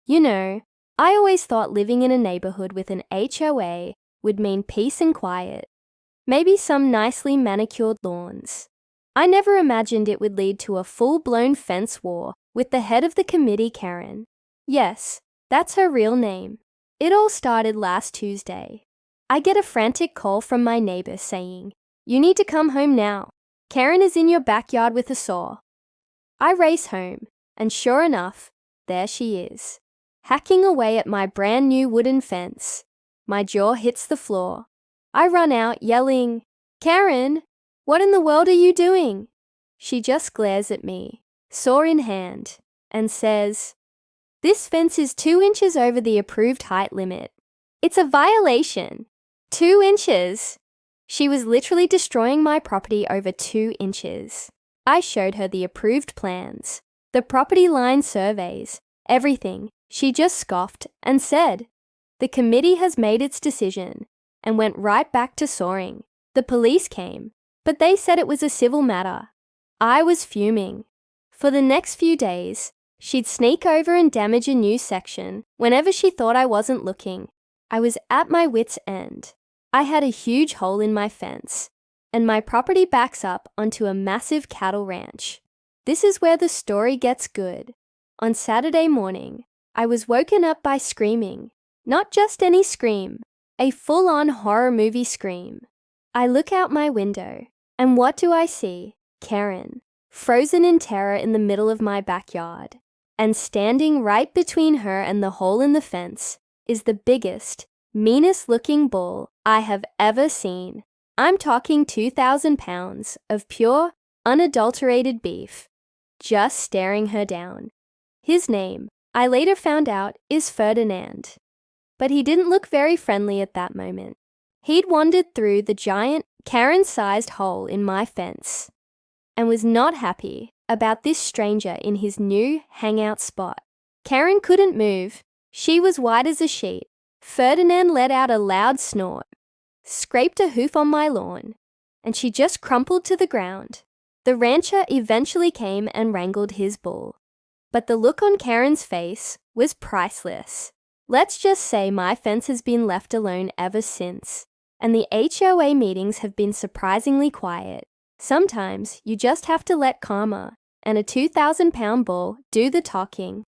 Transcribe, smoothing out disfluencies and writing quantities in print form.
You know, I always thought living in a neighborhood with an HOA would mean peace and quiet. Maybe some nicely manicured lawns. I never imagined it would lead to a full-blown fence war with the head of the committee, Karen. Yes, that's her real name. It all started last Tuesday. I get a frantic call from my neighbor saying, "You need to come home now. Karen is in your backyard with a saw." I race home, and sure enough, there she is, hacking away at my brand new wooden fence. My jaw hits the floor. I run out yelling, "Karen, what in the world are you doing?" She just glares at me, saw in hand, and says, "This fence is 2 inches over the approved height limit. It's a violation. 2 inches." She was literally destroying my property over 2 inches. I showed her the approved plans, the property line surveys, everything. She just scoffed and said, "The committee has made its decision," and went right back to sawing. The police came, but they said it was a civil matter. I was fuming. For the next few days, she'd sneak over and damage a new section whenever she thought I wasn't looking. I was at my wit's end. I had a huge hole in my fence, and my property backs up onto a massive cattle ranch. This is where the story gets good. On Saturday morning, I was woken up by screaming. Not just any scream, a full-on horror movie scream. I look out my window, and what do I see? Karen, frozen in terror in the middle of my backyard. And standing right between her and the hole in the fence is the biggest, meanest-looking bull I have ever seen. I'm talking 2,000 pounds of pure, unadulterated beef, just staring her down. His name, I later found out, is Ferdinand. But he didn't look very friendly at that moment. He'd wandered through the giant, Karen-sized hole in my fence and was not happy about this stranger in his new hangout spot. Karen couldn't move. She was white as a sheet. Ferdinand let out a loud snort, scraped a hoof on my lawn, and she just crumpled to the ground. The rancher eventually came and wrangled his bull. But the look on Karen's face was priceless. Let's just say my fence has been left alone ever since, and the HOA meetings have been surprisingly quiet. Sometimes you just have to let karma and a 2,000-pound bull do the talking.